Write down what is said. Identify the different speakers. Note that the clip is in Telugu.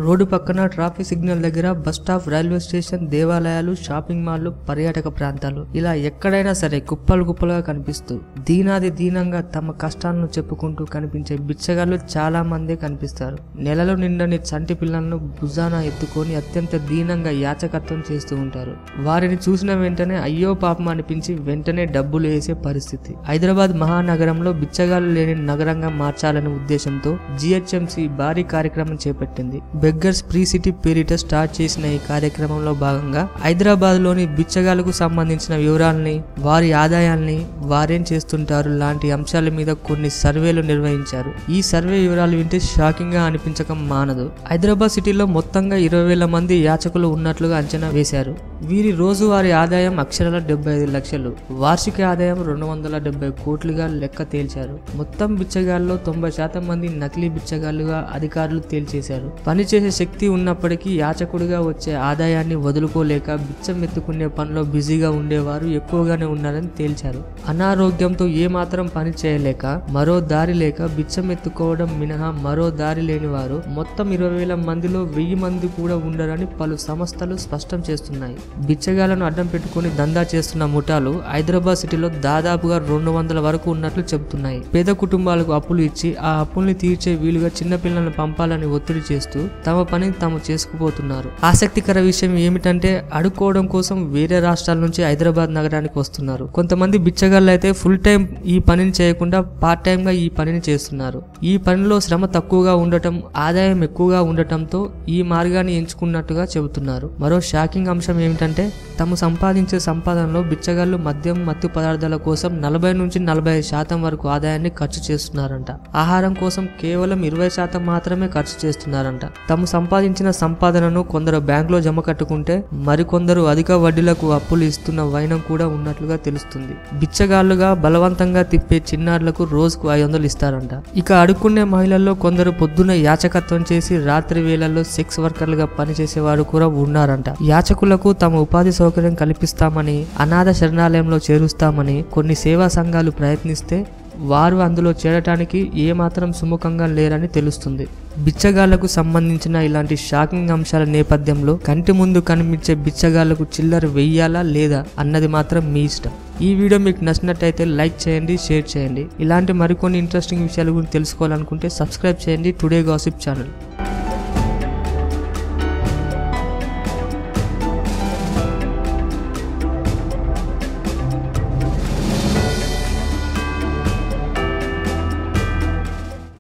Speaker 1: రోడ్డు పక్కన ట్రాఫిక్ సిగ్నల్ దగ్గర, బస్ స్టాప్, రైల్వే స్టేషన్, దేవాలయాలు, షాపింగ్ మాల్లు, పర్యాటక ప్రాంతాలు ఇలా ఎక్కడైనా సరే కుప్పలు కుప్పలుగా కనిపిస్తూ దీనాది దీనంగా తమ కష్టాలను చెప్పుకుంటూ కనిపించే బిచ్చగాళ్ళు చాలా మందే కనిపిస్తారు. నెలలు నిండని చంటి పిల్లలను భుజాన ఎత్తుకొని అత్యంత దీనంగా యాచకత్వం చేస్తూ ఉంటారు. వారిని చూసిన వెంటనే అయ్యో పాపం అనిపించి వెంటనే డబ్బులు వేసే పరిస్థితి. హైదరాబాద్ మహానగరంలో బిచ్చగాళ్ళు లేని నగరంగా మార్చాలనే ఉద్దేశంతో జిహెచ్ఎంసి భారీ కార్యక్రమం చేపట్టింది. బెగ్గర్స్ ఫ్రీ సిటీ పేరిట స్టార్ట్ చేసిన ఈ కార్యక్రమంలో భాగంగా హైదరాబాద్ లోని బిచ్చగాళ్లకు సంబంధించిన వివరాలని, వారి ఆదాయాల్ని, వారేం చేస్తుంటారు లాంటి అంశాల మీద కొన్ని సర్వేలు నిర్వహించారు. ఈ సర్వే వివరాలు వింటే షాకింగ్ గా అనిపించక మానదు. హైదరాబాద్ సిటీలో మొత్తంగా 20,000 మంది యాచకులు ఉన్నట్లుగా అంచనా వేశారు. వీరి రోజువారీ ఆదాయం అక్షరాల 75 లక్షలు, వార్షిక ఆదాయం 270 కోట్లుగా లెక్క తేల్చారు. మొత్తం బిచ్చగాళ్ళలో 90% మంది నకిలీ బిచ్చగాళ్లుగా అధికారులు తేల్చేశారు. పనిచేసే శక్తి ఉన్నప్పటికీ యాచకుడిగా వచ్చే ఆదాయాన్ని వదులుకోలేక బిచ్చం ఎత్తుకునే పనిలో బిజీగా ఉండేవారు ఎక్కువగానే ఉన్నారని తేల్చారు. అనారోగ్యంతో ఏమాత్రం పని చేయలేక, మరో దారి లేక బిచ్చం ఎత్తుకోవడం మినహా మరో దారి లేని వారు మొత్తం 20,000 మందిలో 1000 మంది కూడా ఉండరని పలు సంస్థలు స్పష్టం చేస్తున్నాయి. బిచ్చగాళ్లను అడ్డం పెట్టుకుని దందా చేస్తున్న ముఠాలు హైదరాబాద్ సిటీలో దాదాపుగా 200 వరకు ఉన్నట్లు చెబుతున్నాయి. పేద కుటుంబాలకు అప్పులు ఇచ్చి ఆ అప్పుల్ని తీర్చే వీలుగా చిన్నపిల్లలను పంపాలని ఒత్తిడి చేస్తూ తమ పనిని తాము చేసుకుపోతున్నారు. ఆసక్తికర విషయం ఏమిటంటే అడుక్కోవడం కోసం వేరే రాష్ట్రాల నుంచి హైదరాబాద్ నగరానికి వస్తున్నారు. కొంతమంది బిచ్చగాళ్ళు అయితే ఫుల్ టైం ఈ పనిని చేయకుండా పార్ట్ టైం గా ఈ పనిని చేస్తున్నారు. ఈ పనిలో శ్రమ తక్కువగా ఉండటం, ఆదాయం ఎక్కువగా ఉండటంతో ఈ మార్గాన్ని ఎంచుకున్నట్టుగా చెబుతున్నారు. మరో షాకింగ్ అంశం ఏమిటంటే తాము సంపాదించే సంపాదనలో బిచ్చగాళ్ళు మద్యం, మత్తు పదార్థాల కోసం 40 నుంచి 45% వరకు ఆదాయాన్ని ఖర్చు చేస్తున్నారంట. ఆహారం కోసం కేవలం 20% మాత్రమే ఖర్చు చేస్తున్నారంట. తాము సంపాదించిన సంపాదనను కొందరు బ్యాంకులో జమ కట్టుకుంటే మరికొందరు అధిక వడ్డీలకు అప్పులు ఇస్తున్న వైనం కూడా ఉన్నట్లుగా తెలుస్తుంది. బిచ్చగాళ్లుగా బలవంతంగా తిప్పే చిన్నారులకు రోజుకు 500 ఇస్తారంట. ఇక అడుక్కునే మహిళల్లో కొందరు పొద్దున యాచకత్వం చేసి రాత్రి వేళల్లో సెక్స్ వర్కర్లుగా పనిచేసేవారు కూడా ఉన్నారంట. యాచకులకు తమ ఉపాధి సౌకర్యం కల్పిస్తామని, అనాథ శరణాలయంలో చేరుస్తామని కొన్ని సేవా సంఘాలు ప్రయత్నిస్తే వారు అందులో చేరటానికి ఏమాత్రం సుముఖంగా లేరని తెలుస్తుంది. బిచ్చగాళ్లకు సంబంధించిన ఇలాంటి షాకింగ్ అంశాల నేపథ్యంలో కంటి ముందు కనిపించే బిచ్చగాళ్లకు చిల్లర వెయ్యాలా లేదా అన్నది మాత్రం మీ ఇష్టం. ఈ వీడియో మీకు నచ్చినట్టయితే లైక్ చేయండి, షేర్ చేయండి. ఇలాంటి మరికొన్ని ఇంట్రెస్టింగ్ విషయాల గురించి తెలుసుకోవాలనుకుంటే సబ్స్క్రైబ్ చేయండి టుడే గాసిప్ ఛానల్.